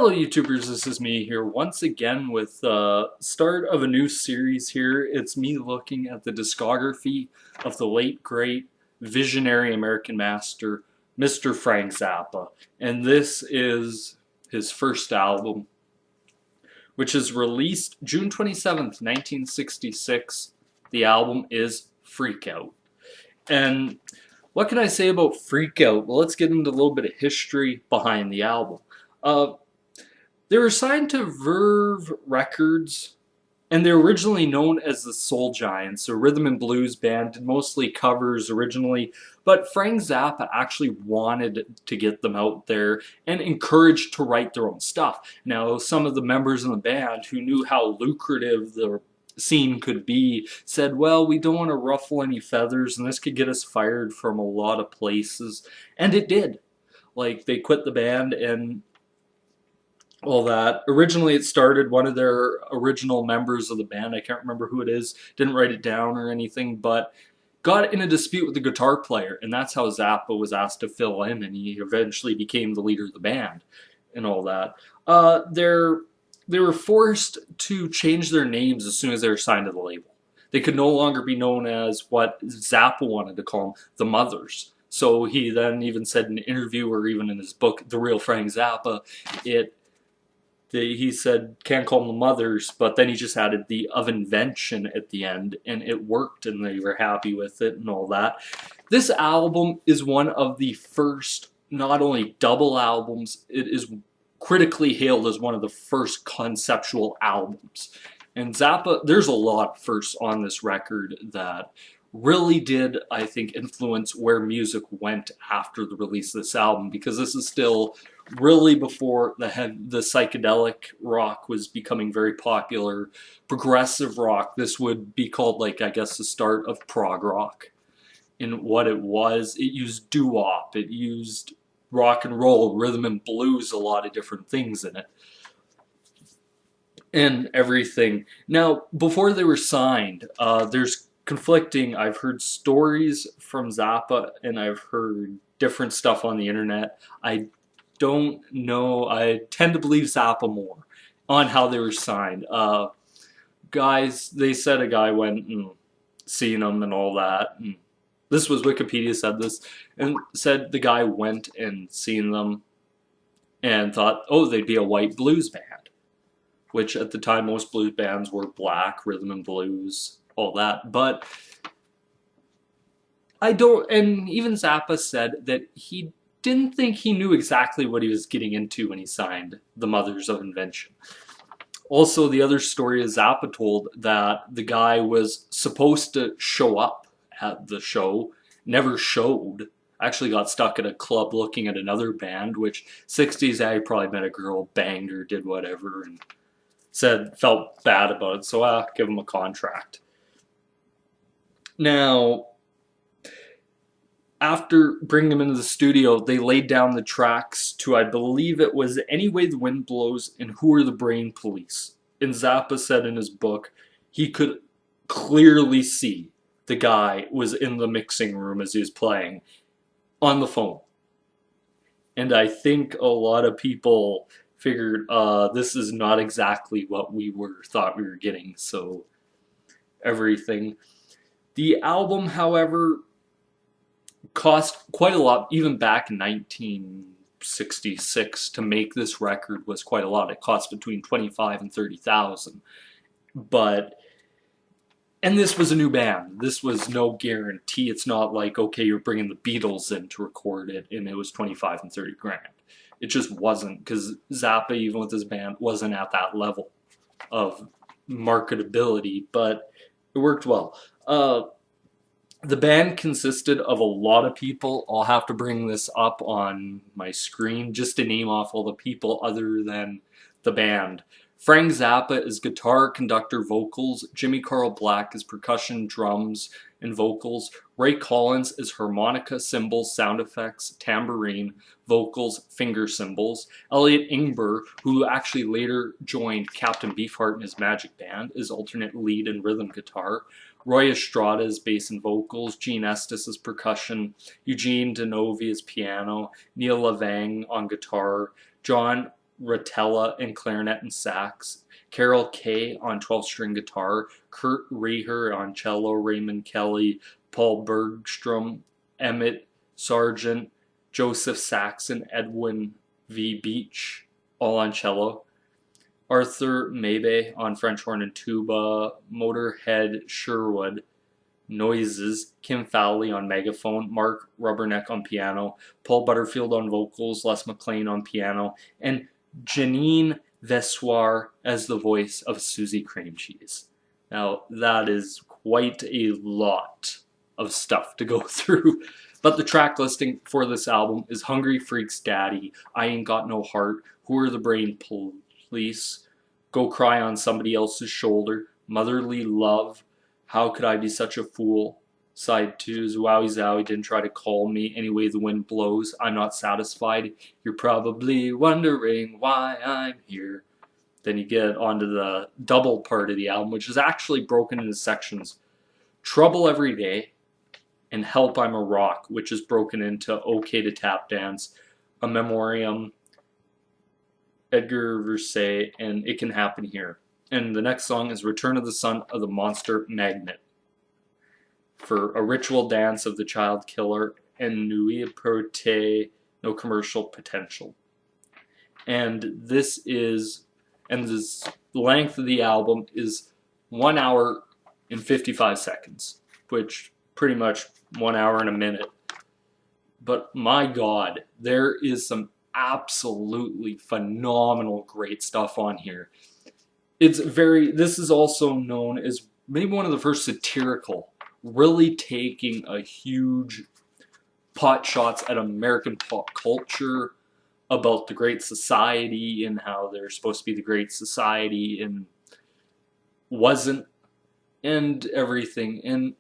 Hello YouTubers, this is me here once again with the start of a new series here. It's me looking at the discography of the late great visionary American master, Mr. Frank Zappa. And this is his first album, which is released June 27th, 1966. The album is Freak Out. And what can I say about Freak Out? Well, let's get into a little bit of history behind the album. They were signed to Verve Records, and they're originally known as the Soul Giants, a rhythm and blues band, did mostly covers originally, but Frank Zappa actually wanted to get them out there and encouraged to write their own stuff. Now, some of the members in the band who knew how lucrative the scene could be said, well, we don't want to ruffle any feathers, and this could get us fired from a lot of places, and it did. Like, they quit the band and all that. Originally it started, one of their original members of the band, I can't remember who it is, didn't write it down or anything, but got in a dispute with the guitar player, and that's how Zappa was asked to fill in, and he eventually became the leader of the band and all that. They were forced to change their names as soon as they were signed to the label. They could no longer be known as what Zappa wanted to call them, the Mothers. So he then even said in an interview or even in his book, The Real Frank Zappa, he said, can't call them the Mothers, but then he just added the of invention at the end, and it worked, and they were happy with it and all that. This album is one of the first, not only double albums, it is critically hailed as one of the first conceptual albums. And Zappa, there's a lot first on this record that really did, I think, influence where music went after the release of this album, because this is still really before the psychedelic rock was becoming very popular. Progressive rock, this would be called, like, I guess the start of prog rock. And what it was, it used doo-wop, it used rock and roll, rhythm and blues, a lot of different things in it. And everything. Now, before they were signed, there's conflicting, I've heard stories from Zappa, and I've heard different stuff on the internet. I don't know, I tend to believe Zappa more on how they were signed. Guys, they said a guy went and seen them and all that, and this was Wikipedia said this, and said the guy went and seen them and thought, oh, they'd be a white blues band, which at the time most blues bands were black, rhythm and blues, all that. But I don't, and even Zappa said that he didn't think he knew exactly what he was getting into when he signed the Mothers of Invention. Also, the other story is Zappa told that the guy was supposed to show up at the show, never showed, actually got stuck at a club looking at another band, which 60s, he probably met a girl, banged her, did whatever, and felt bad about it, so give him a contract. Now, after bringing him into the studio, they laid down the tracks to, I believe it was Any Way the Wind Blows and Who Are the Brain Police. And Zappa said in his book, he could clearly see the guy was in the mixing room as he was playing on the phone. And I think a lot of people figured this is not exactly what we thought we were getting, so everything. The album, however, cost quite a lot, even back in 1966, to make this record was quite a lot. It cost between $25,000 and $30,000. And this was a new band. This was no guarantee. It's not like, okay, you're bringing the Beatles in to record it, and it was 25 and 30 grand. It just wasn't, because Zappa, even with his band, wasn't at that level of marketability, but it worked well. The band consisted of a lot of people. I'll have to bring this up on my screen just to name off all the people other than the band. Frank Zappa is guitar, conductor, vocals. Jimmy Carl Black is percussion, drums, and vocals. Ray Collins is harmonica, cymbals, sound effects, tambourine, vocals, finger cymbals. Elliot Ingber, who actually later joined Captain Beefheart in his Magic Band, is alternate lead and rhythm guitar. Roy Estrada is bass and vocals. Gene Estes is percussion. Eugene Denovi is piano. Neil Lavang on guitar. John Rotella and clarinet and sax, Carol Kay on 12-string guitar, Kurt Reher on cello, Raymond Kelly, Paul Bergstrom, Emmett Sargent, Joseph Saxon, Edwin V. Beach, all on cello, Arthur Maybe on French horn and tuba, Motorhead Sherwood, Noises, Kim Fowley on megaphone, Mark Rubberneck on piano, Paul Butterfield on vocals, Les McLean on piano, and Janine Vessoir as the voice of Susie Cream Cheese. Now, that is quite a lot of stuff to go through. But the track listing for this album is Hungry Freaks Daddy, I Ain't Got No Heart, Who Are the Brain Police, Go Cry on Somebody Else's Shoulder, Motherly Love, How Could I Be Such a Fool, Side 2 is Wowie Zowie, Didn't Try to Call Me, Anyway the Wind Blows, I'm Not Satisfied, You're Probably Wondering Why I'm Here. Then you get onto the double part of the album, which is actually broken into sections. Trouble Every Day and Help I'm a Rock, which is broken into Okay to Tap Dance, A Memoriam, Edgar Versailles, and It Can Happen Here. And the next song is Return of the Son of the Monster Magnet, for A Ritual Dance of the Child Killer, and Nuit Prote, No Commercial Potential. And this length of the album is 1 hour and 55 seconds, which pretty much 1 hour and a minute. But my God, there is some absolutely phenomenal great stuff on here. This is also known as maybe one of the first satirical, really taking a huge pot shots at American pop culture about the Great Society and how they're supposed to be the Great Society and wasn't, and everything. And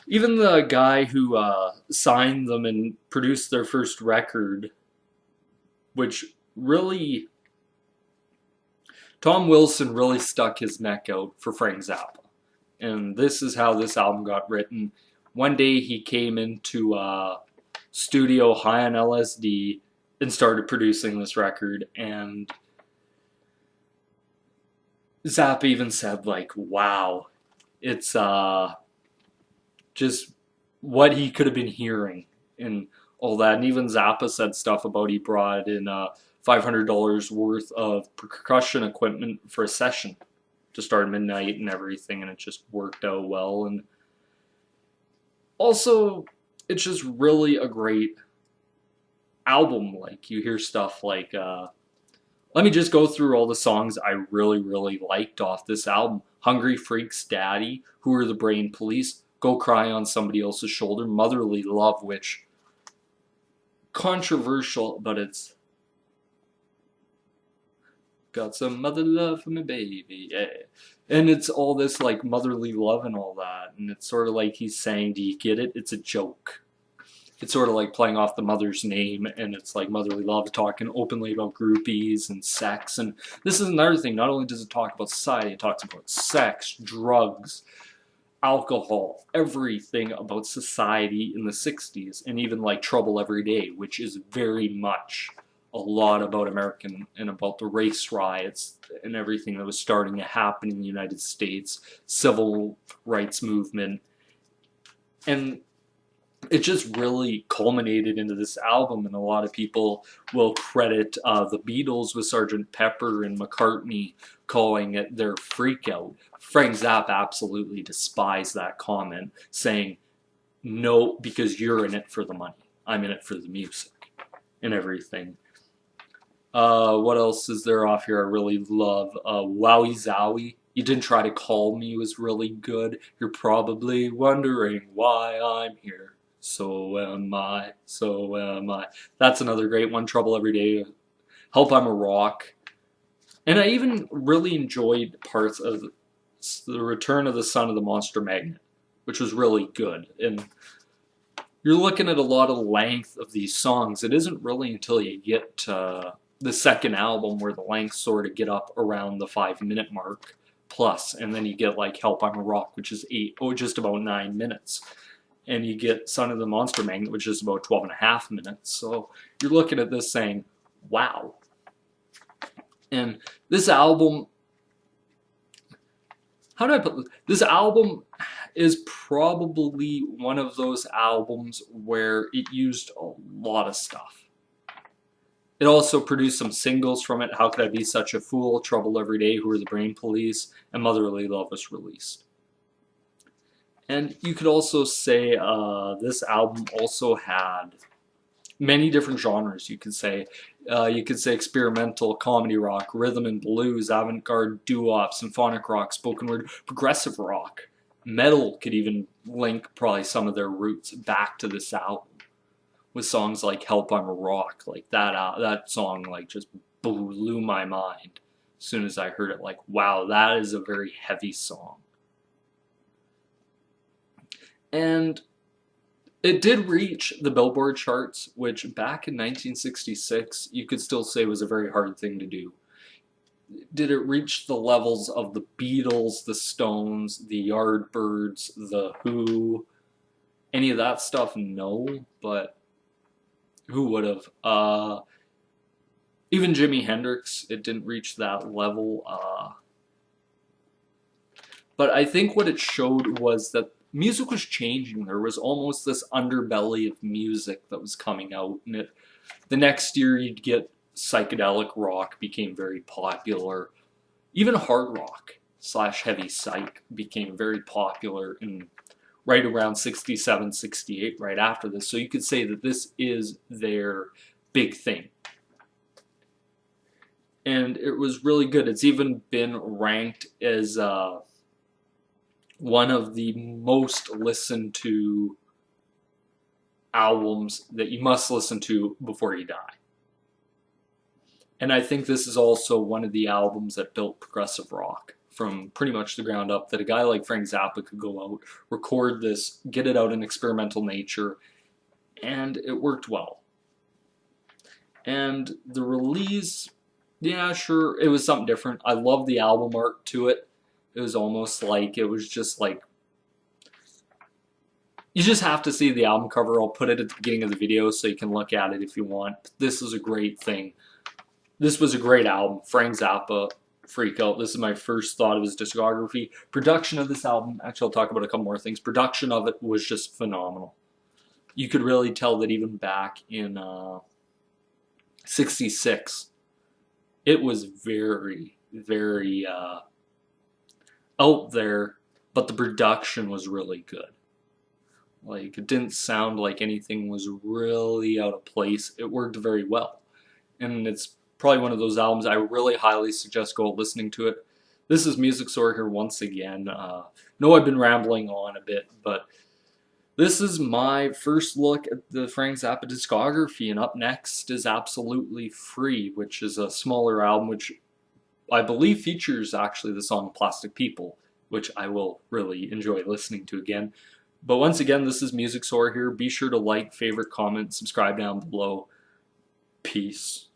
even the guy who signed them and produced their first record, which really, Tom Wilson really stuck his neck out for Frank Zappa. And this is how this album got written. One day he came into studio high on LSD and started producing this record, and Zappa even said, like, wow, it's just what he could have been hearing and all that. And even Zappa said stuff about he brought in $500 worth of percussion equipment for a session to start at midnight and everything, and it just worked out well. And also, it's just really a great album. Like, you hear stuff like, let me just go through all the songs I really, really liked off this album. Hungry Freaks Daddy, Who Are the Brain Police, Go Cry on Somebody Else's Shoulder, Motherly Love, which, controversial, but it's got some mother love for me baby, yeah. And it's all this like motherly love and all that, and it's sort of like he's saying, do you get it? It's a joke. It's sort of like playing off the mother's name, and it's like motherly love, talking openly about groupies and sex. And this is another thing, not only does it talk about society, it talks about sex, drugs, alcohol, everything about society in the 60s, and even like Trouble Every Day, which is very much a lot about American and about the race riots and everything that was starting to happen in the United States, civil rights movement. And it just really culminated into this album, and a lot of people will credit the Beatles with Sgt. Pepper and McCartney calling it their freak out. Frank Zappa absolutely despised that comment, saying, no, because you're in it for the money. I'm in it for the music and everything. What else is there off here I really love? Wowie Zowie, You Didn't Try to Call Me was really good. You're probably wondering why I'm here. So am I, so am I. That's another great one. Trouble Every Day, Help I'm a Rock. And I even really enjoyed parts of The Return of the Son of the Monster Magnet, which was really good. And you're looking at a lot of length of these songs. It isn't really until you get to the second album where the lengths sort of get up around the 5-minute mark plus, and then you get like Help I'm a Rock, which is just about 9 minutes. And you get Son of the Monster Magnet, which is about 12.5 minutes. So you're looking at this saying, wow, And this album, how do I put this? This album is probably one of those albums where it used a lot of stuff. It also produced some singles from it. How Could I Be Such a Fool, Trouble Every Day, Who Are the Brain Police, and Motherly Love was released. And you could also say this album also had many different genres. You could say experimental, comedy rock, rhythm and blues, avant-garde, doo-wop, symphonic rock, spoken word, progressive rock. Metal could even link probably some of their roots back to this album, with songs like Help I'm a Rock. Like that song like just blew my mind as soon as I heard it. Like, wow, that is a very heavy song. And it did reach the Billboard charts, which back in 1966 you could still say was a very hard thing to do. Did it reach the levels of the Beatles, the Stones, the Yardbirds, the Who, any of that stuff? No, but who would have? Even Jimi Hendrix, it didn't reach that level. But I think what it showed was that music was changing. There was almost this underbelly of music that was coming out, and the next year you'd get psychedelic rock became very popular. Even hard rock / heavy psych became very popular in right around 67, 68, right after this. So you could say that this is their big thing. And it was really good. It's even been ranked as one of the most listened to albums that you must listen to before you die. And I think this is also one of the albums that built progressive rock from pretty much the ground up, that a guy like Frank Zappa could go out, record this, get it out in experimental nature, and it worked well. And the release, yeah, sure, it was something different. I love the album art to it. It was almost like, it was just like, you just have to see the album cover. I'll put it at the beginning of the video so you can look at it if you want. This is a great thing. This was a great album. Frank Zappa, Freak Out. This is my first thought of his discography. Production of this album, actually I'll talk about a couple more things. Production of it was just phenomenal. You could really tell that even back in 66, it was very, very out there, but the production was really good. Like, it didn't sound like anything was really out of place. It worked very well. And it's probably one of those albums I really highly suggest go listening to it. This is Musicswhore here once again. No, I've been rambling on a bit, but this is my first look at the Frank Zappa discography, and up next is Absolutely Free, which is a smaller album, which I believe features actually the song Plastic People, which I will really enjoy listening to again. But once again, this is Musicswhore here. Be sure to like, favorite, comment, subscribe down below. Peace.